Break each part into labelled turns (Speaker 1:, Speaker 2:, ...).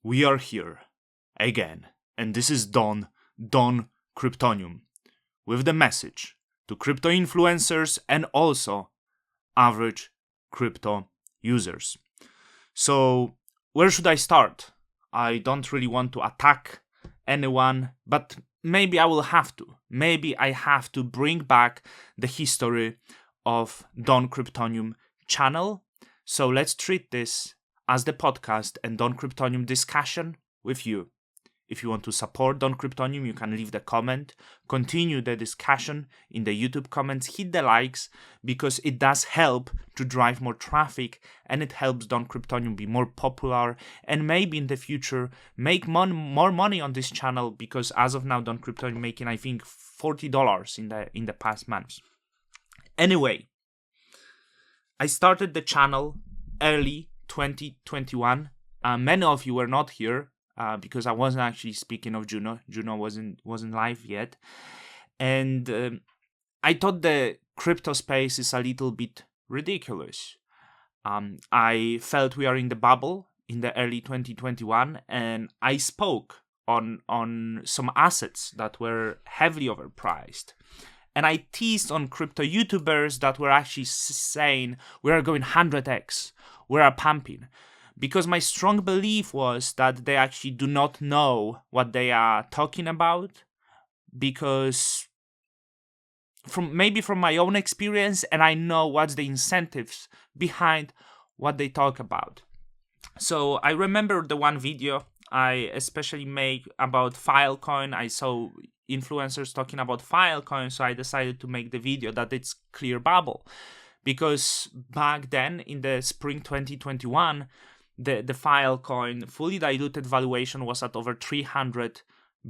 Speaker 1: We are here again, and this is Don Cryptonium, with the message to crypto influencers and also average crypto users. So, where should I start? I don't really want to attack anyone, but maybe I will have to. Maybe I have to bring back the history of Don Cryptonium channel. So let's treat this as the podcast and Don Cryptonium discussion with you. If you want to support Don Cryptonium, you can leave the comment, continue the discussion in the YouTube comments, hit the likes, because it does help to drive more traffic and it helps Don Cryptonium be more popular and maybe in the future make more money on this channel, because as of now Don Cryptonium making I think $40 in the past months. Anyway, I started the channel early 2021. Many of you were not here because I wasn't actually speaking of Juno. Juno wasn't live yet, and I thought the crypto space is a little bit ridiculous. I felt we are in the bubble in the early 2021, and I spoke on some assets that were heavily overpriced. And I teased on crypto YouTubers that were actually saying we are going 100x, we are pumping. Because my strong belief was that they actually do not know what they are talking about. Because from my own experience, and I know what's the incentives behind what they talk about. So I remember the one video I especially made about Filecoin. I saw influencers talking about Filecoin, so I decided to make the video that it's clear bubble, because back then in the spring 2021 the Filecoin fully diluted valuation was at over 300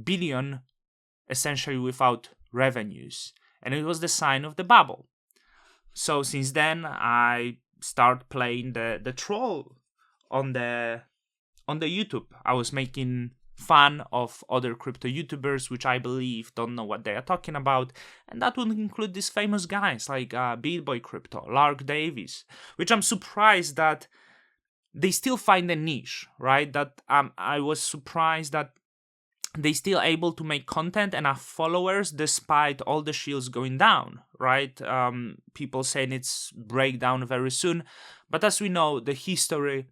Speaker 1: billion, essentially without revenues, and it was the sign of the bubble. So since then I start playing the troll on the YouTube. I was making fun of other crypto YouTubers, which I believe don't know what they are talking about, and that would include these famous guys like BitBoy Crypto, Lark Davis, which I'm surprised that they still find a niche, right? That I was surprised that they still able to make content and have followers despite all the shields going down, right? People saying it's breakdown very soon, but as we know, the history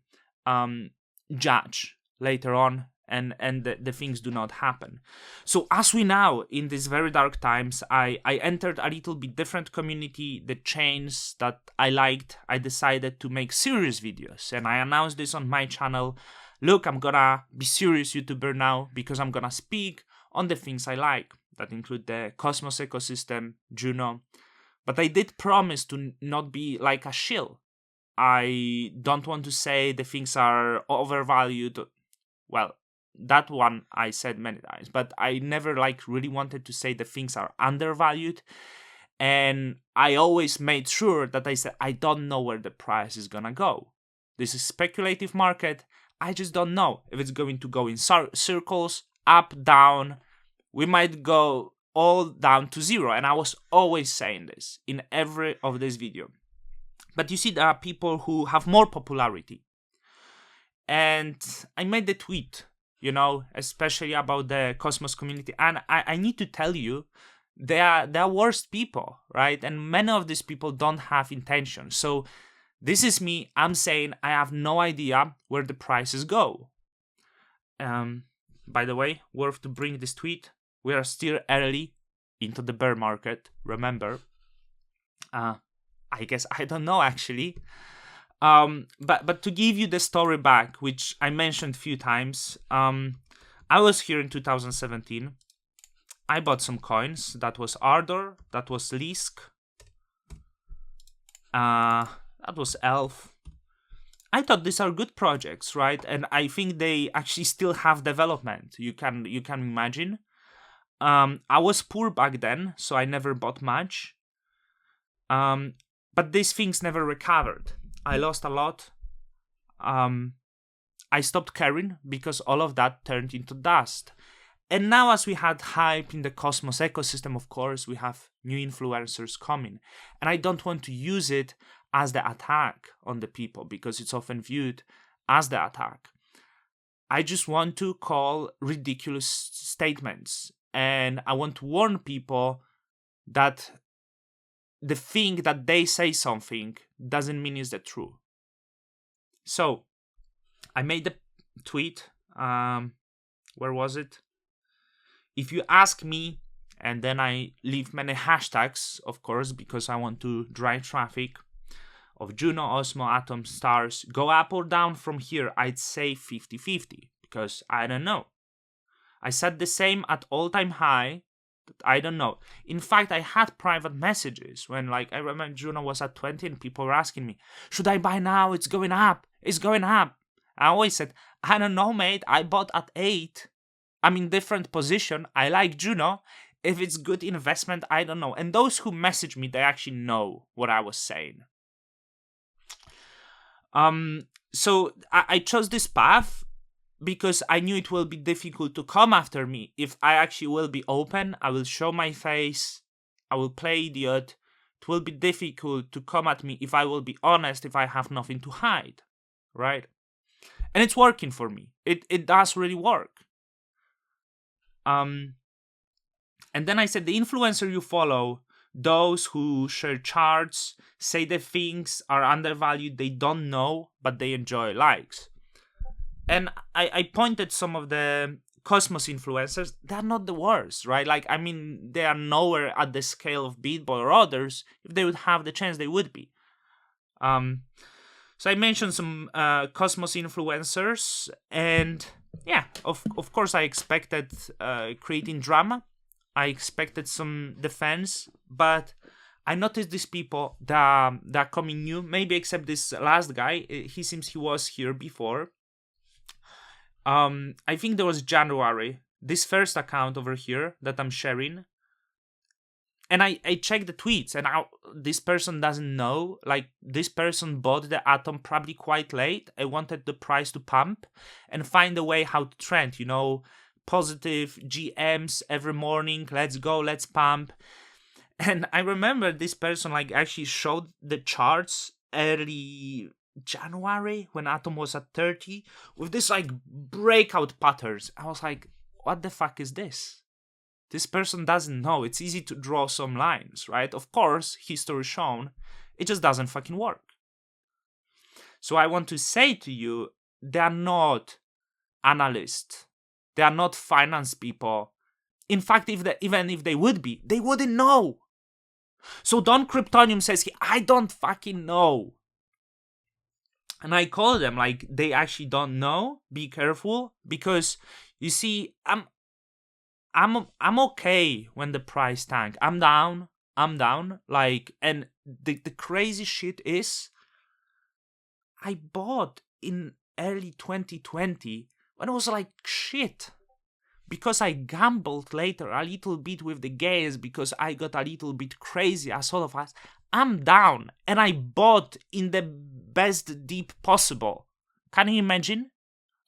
Speaker 1: judge later on, and the things do not happen. So as we now in these very dark times, I entered a little bit different community, the chains that I liked. I decided to make serious videos, and I announced this on my channel. Look, I'm gonna be serious YouTuber now because I'm gonna speak on the things I like. That include the Cosmos ecosystem, Juno. But I did promise to not be like a shill. I don't want to say the things are overvalued. Well, that one I said many times, but I never really wanted to say the things are undervalued. And I always made sure that I said I don't know where the price is gonna go. This is speculative market. I just don't know if it's going to go in circles, up, down. We might go all down to zero. And I was always saying this in every of this video. But you see, there are people who have more popularity. And I made the tweet, especially about the Cosmos community. And I need to tell you, they are worst people, right? And many of these people don't have intention. So this is me. I'm saying I have no idea where the prices go. By the way, worth to bring this tweet. We are still early into the bear market. Remember, I guess I don't know actually. But to give you the story back, which I mentioned a few times, I was here in 2017. I bought some coins. That was Ardor. That was Lisk. That was Elf. I thought these are good projects, right? And I think they actually still have development. You can imagine. I was poor back then, so I never bought much. But these things never recovered. I lost a lot. I stopped caring because all of that turned into dust. And now, as we had hype in the Cosmos ecosystem, of course, we have new influencers coming. And I don't want to use it as the attack on the people because it's often viewed as the attack. I just want to call ridiculous statements. And I want to warn people that the thing that they say something doesn't mean is the truth. So I made the tweet. Where was it? If you ask me, and then I leave many hashtags, of course, because I want to drive traffic of Juno, Osmo, Atom, Stars, go up or down from here, I'd say 50-50, because I don't know. I said the same at all-time high, but I don't know. In fact, I had private messages when, like, I remember Juno was at 20 and people were asking me, should I buy now? It's going up. It's going up. I always said, I don't know, mate. I bought at 8. I'm in different position. I like Juno. If it's good investment, I don't know. And those who message me, they actually know what I was saying. So I chose this path because I knew it will be difficult to come after me. If I actually will be open, I will show my face, I will play idiot. It will be difficult to come at me if I will be honest, if I have nothing to hide, right? And it's working for me. It does really work. And then I said, the influencer you follow, those who share charts, say that things are undervalued, they don't know, but they enjoy likes. And I pointed some of the Cosmos influencers, they're not the worst, right? Like, I mean, they are nowhere at the scale of BitBoy or others. If they would have the chance, they would be. So I mentioned some Cosmos influencers, and yeah, of course I expected creating drama. I expected some defense, but I noticed these people that are coming new, maybe except this last guy. He seems he was here before. I think there was January, this first account over here that I'm sharing. And I checked the tweets, and this person doesn't know. Like, this person bought the Atom probably quite late. I wanted the price to pump and find a way how to trend, you know, positive GMs every morning. Let's go, let's pump. And I remember this person, like, actually showed the charts early January when Atom was at 30 with this, like, breakout patterns. I was like, what the fuck is this? This person doesn't know. It's easy to draw some lines, right? Of course, history shown, it just doesn't fucking work. So I want to say to you, they are not analysts. They are not finance people. In fact, even if they would be, they wouldn't know. So Don Kryptonium says, I don't fucking know. And I call them like they actually don't know. Be careful, because you see, I'm okay when the price tank. I'm down. Like, and the crazy shit is, I bought in early 2020 when it was like shit. Because I gambled later a little bit with the gains, because I got a little bit crazy as all of us. I'm down, and I bought in the best dip possible. Can you imagine?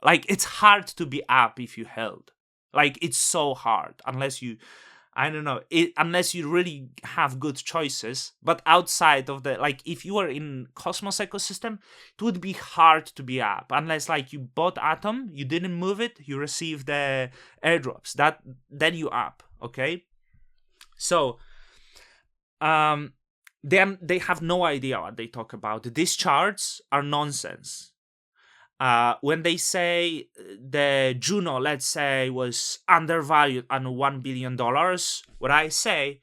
Speaker 1: Like, it's hard to be up if you held. Like, it's so hard unless you, I don't know, unless you really have good choices. But outside of the, like, if you were in Cosmos ecosystem, it would be hard to be up. Unless, like, you bought Atom, you didn't move it, you received the airdrops. Then you up, okay? So, they have no idea what they talk about. These charts are nonsense. When they say the Juno, let's say, was undervalued at $1 billion, what I say,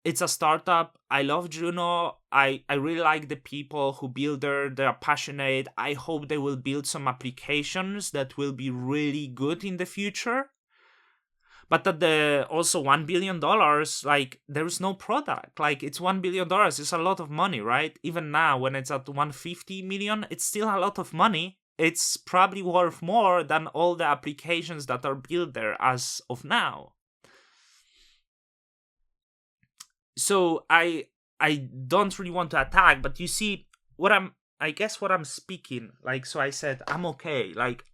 Speaker 1: it's a startup. I love Juno. I really like the people who build they're passionate. I hope they will build some applications that will be really good in the future. But at the also $1 billion, like, there is no product. Like, it's $1 billion. It's a lot of money, right? Even now, when it's at 150 million, it's still a lot of money. It's probably worth more than all the applications that are built there as of now. So I don't really want to attack, but you see what I'm speaking. Like, so I said, I'm okay. Like,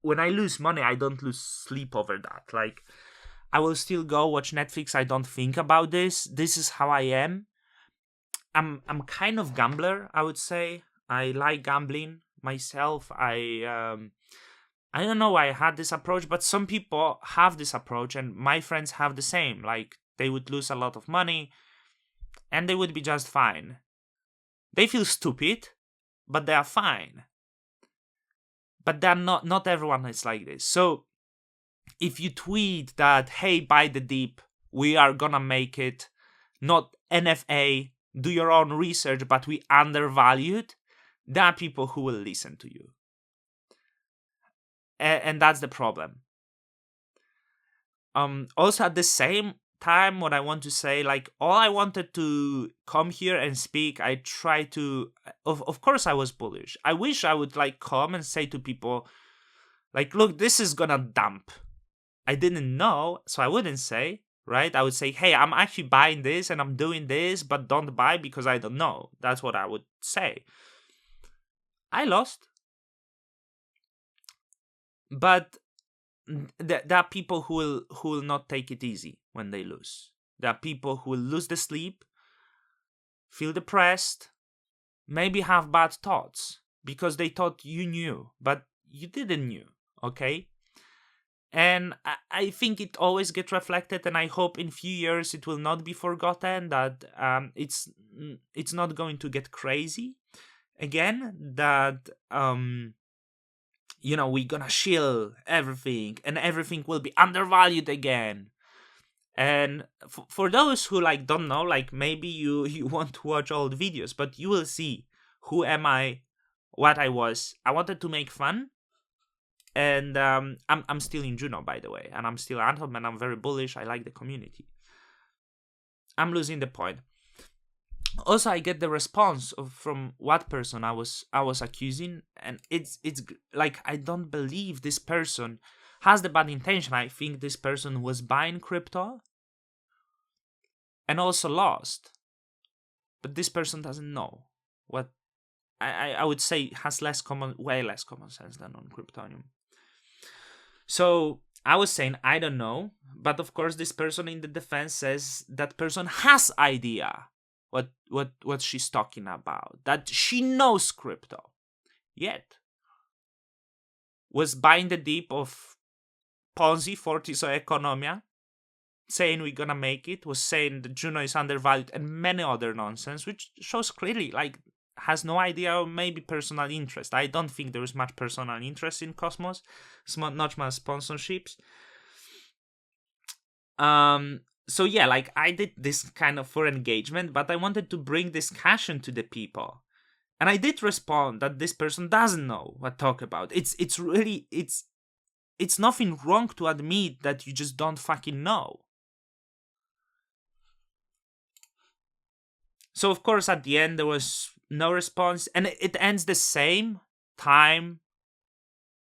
Speaker 1: when I lose money, I don't lose sleep over that. Like, I will still go watch Netflix. I don't think about this. This is how I am. I'm kind of gambler, I would say. I like gambling myself. I I don't know why I had this approach, but some people have this approach, and my friends have the same. Like, they would lose a lot of money, and they would be just fine. They feel stupid, but they are fine. But they're not everyone is like this. So if you tweet that, hey, buy the dip, we are gonna make it, not NFA, do your own research, but we undervalued, there are people who will listen to you. And that's the problem. Also at the same time, what I want to say, like, all I wanted to come here and speak, I try to, of course I was bullish. I wish I would like come and say to people, like, look, this is gonna dump. I didn't know, so I wouldn't say, right? I would say, hey, I'm actually buying this and I'm doing this, but don't buy because I don't know. That's what I would say. I lost. But there are people who will not take it easy when they lose. There are people who will lose the sleep, feel depressed, maybe have bad thoughts because they thought you knew, but you didn't knew, okay? And I think it always gets reflected, and I hope in few years it will not be forgotten, that it's not going to get crazy again, that we're gonna shield everything and everything will be undervalued again. And for those who like don't know, like maybe you want to watch old videos, but you will see who am I, what I was. I wanted to make fun. And I'm still in Juno, by the way, and I'm still Anthem, and I'm very bullish. I like the community. I'm losing the point. Also, I get the response from what person I was accusing, and it's like, I don't believe this person has the bad intention. I think this person was buying crypto and also lost, but this person doesn't know what I would say has way less common sense than on Cryptonium. So I was saying, I don't know, but of course this person in the defense says that person has idea what she's talking about, that she knows crypto, yet was buying the dip of Ponzi, Fortis or Economia, saying we're gonna make it, was saying that Juno is undervalued and many other nonsense, which shows clearly like has no idea, or maybe personal interest. I don't think there is much personal interest in Cosmos. It's not much sponsorships. So yeah, like I did this kind of for engagement, but I wanted to bring discussion to the people. And I did respond that this person doesn't know what talk about. It's really it's nothing wrong to admit that you just don't fucking know. So of course at the end there was no response, and it ends the same time.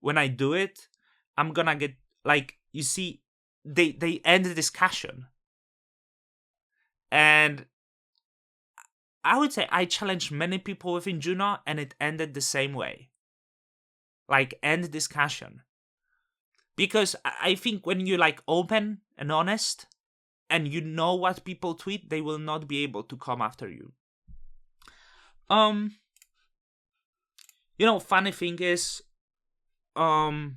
Speaker 1: When I do it, I'm gonna get, like, you see, they end the discussion, and I would say I challenged many people within Juno, and it ended the same way, like end discussion. Because I think when you like open and honest, and you know what people tweet, they will not be able to come after you. Funny thing is, when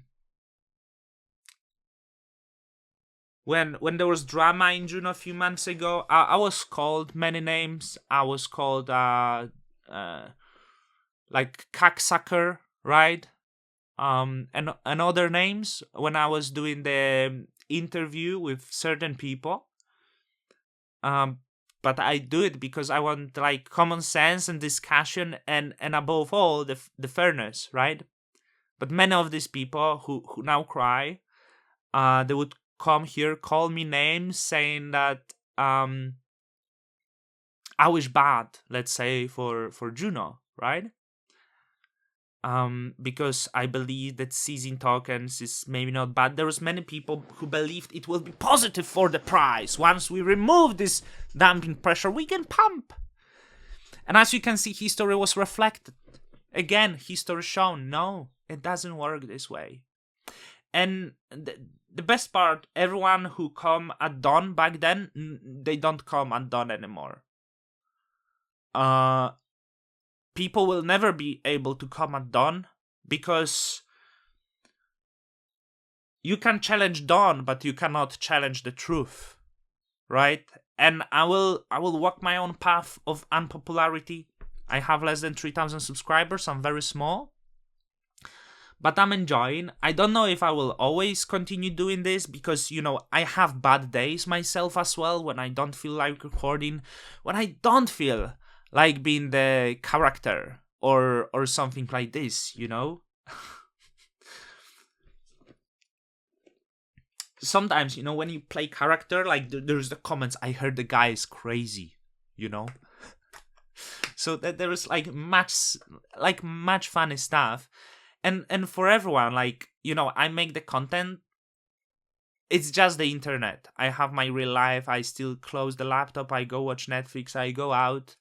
Speaker 1: there was drama in June a few months ago, I was called many names. I was called like cocksucker, right? And other names when I was doing the interview with certain people. But I do it because I want like common sense and discussion, and above all the fairness, right? But many of these people who now cry, they would come here, call me names, saying that I wish bad, let's say, for Juno, right? Because I believe that seizing tokens is maybe not bad. There was many people who believed it will be positive for the price. Once we remove this dumping pressure, we can pump. And as you can see, history was reflected. Again, history shown, no, it doesn't work this way. And the best part, everyone who come at dawn back then, they don't come at dawn anymore. People will never be able to come at dawn because you can challenge Don, but you cannot challenge the truth, right? And I will walk my own path of unpopularity. I have less than 3,000 subscribers. I'm very small, but I'm enjoying. I don't know if I will always continue doing this because, I have bad days myself as well when I don't feel like recording, when I don't feel like being the character or something like this, Sometimes, when you play character, like there's the comments, I heard the guy is crazy, So that there is like much funny stuff. And for everyone, I make the content. It's just the internet. I have my real life. I still close the laptop. I go watch Netflix. I go out.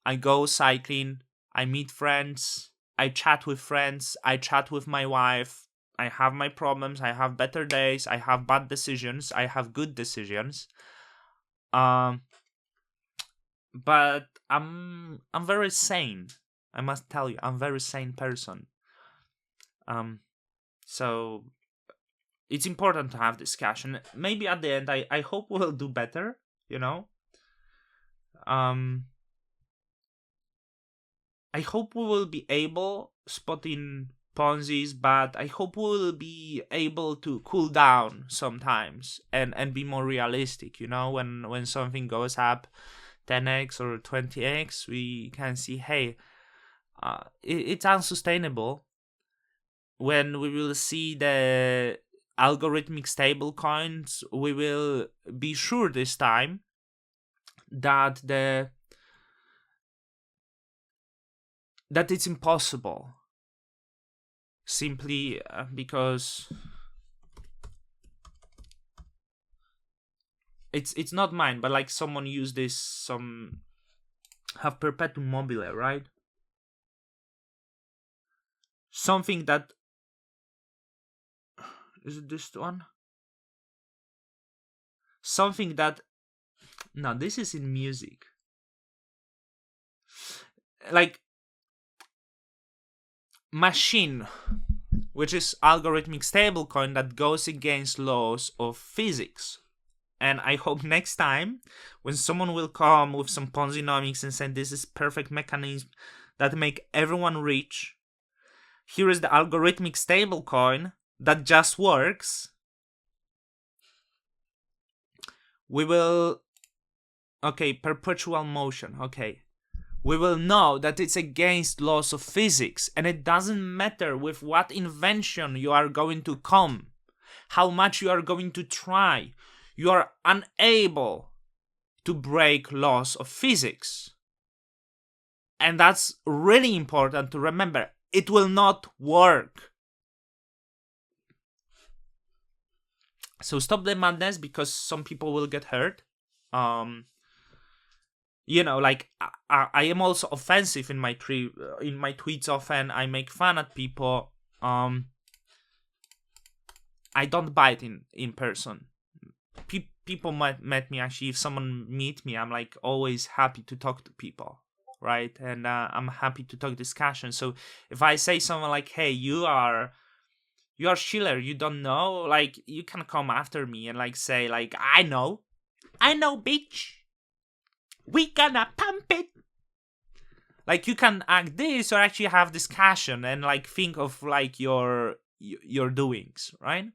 Speaker 1: I go cycling. I meet friends. I chat with friends. I chat with my wife. I have my problems. I have better days. I have bad decisions. I have good decisions. But I'm very sane. I must tell you, I'm a very sane person. So it's important to have discussion. Maybe at the end, I hope we'll do better, I hope we will be able spotting Ponzi's, but I hope we'll be able to cool down sometimes and be more realistic, when something goes up 10x or 20x, we can see, hey, it's unsustainable. When we will see the algorithmic stable coins, we will be sure this time that it's impossible, simply because it's not mine, but like someone used this, have perpetuum mobile, right? Something that is it this one? Something that no, this is in music. Like machine, which is algorithmic stablecoin that goes against laws of physics. And I hope next time, when someone will come with some Ponzinomics and say this is perfect mechanism that make everyone rich, here is the algorithmic stablecoin that just works. We will... Okay, perpetual motion. Okay. We will know that it's against laws of physics, and it doesn't matter with what invention you are going to come, how much you are going to try. You are unable to break laws of physics. And that's really important to remember. It will not work. So stop the madness, because some people will get hurt. I am also offensive in my tweets often. I make fun at people. I don't bite in person. People met me, actually. If someone meet me, I'm like always happy to talk to people, right? And I'm happy to talk discussion. So if I say something like, hey, you are Schiller, you don't know, like, you can come after me and like say like, I know bitch, we gonna pump it. Like, you can act this or actually have discussion and like think of like your doings, right?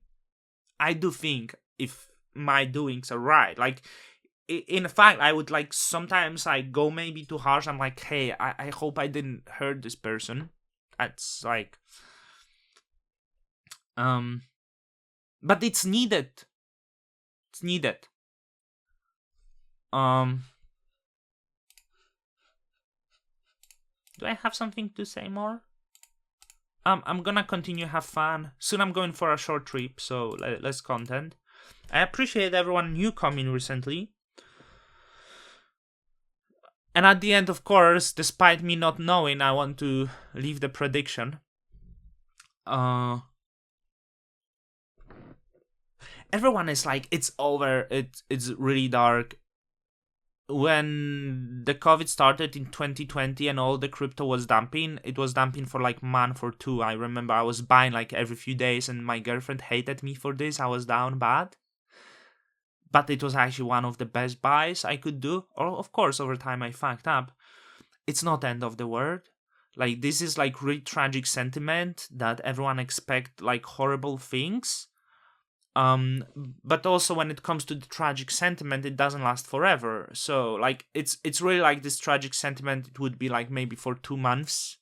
Speaker 1: I do think if my doings are right. Like, in fact, I would like sometimes I go maybe too harsh. I'm like, hey, I hope I didn't hurt this person. That's like, but it's needed. It's needed. Do I have something to say more? I'm gonna continue have fun. Soon I'm going for a short trip, so less content. I appreciate everyone new coming recently. And at the end, of course, despite me not knowing, I want to leave the prediction. Everyone is like, it's over, it's really dark. when the COVID started in 2020 and all the crypto was dumping, it was dumping for like a month or two. I remember I was buying like every few days, and my girlfriend hated me for this. I was down bad. But it was actually one of the best buys I could do. Or of course, over time I fucked up. It's not the end of the world. Like, this is like really tragic sentiment that everyone expect like horrible things. But also when it comes to the tragic sentiment, it doesn't last forever. So like it's really like this tragic sentiment. It would be like maybe for 2 months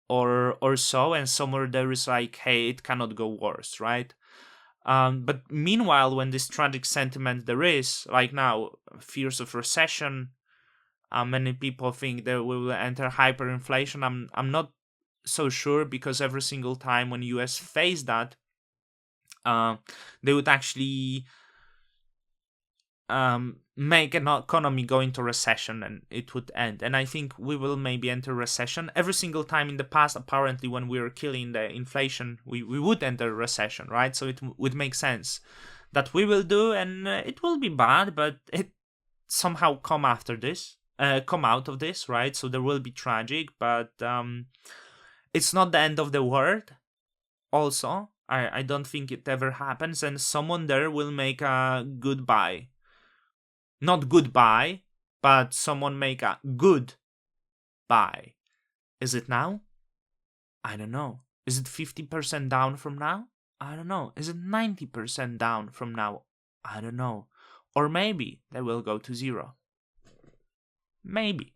Speaker 1: or so, and somewhere there is like, hey, it cannot go worse, right? But meanwhile, when this tragic sentiment there is, like now, fears of recession, many people think that we will enter hyperinflation. I'm not so sure, because every single time when US face that, they would actually make an economy go into recession and it would end. And I think we will maybe enter recession. Every single time in the past, apparently, when we were killing the inflation, we would enter recession, right? So it would make sense that we will do, and it will be bad, but it somehow come out of this, right? So there will be tragic, but it's not the end of the world. Also, I don't think it ever happens, and someone there will make a goodbye. Not goodbye, but someone make a good buy. Is it now? I don't know. Is it 50% down from now? I don't know. Is it 90% down from now? I don't know. Or maybe they will go to zero. Maybe.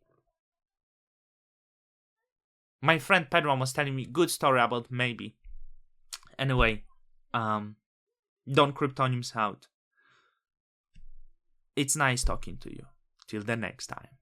Speaker 1: My friend Pedro was telling me good story about maybe. Anyway, Don Cryptoniums out. It's nice talking to you. Till the next time.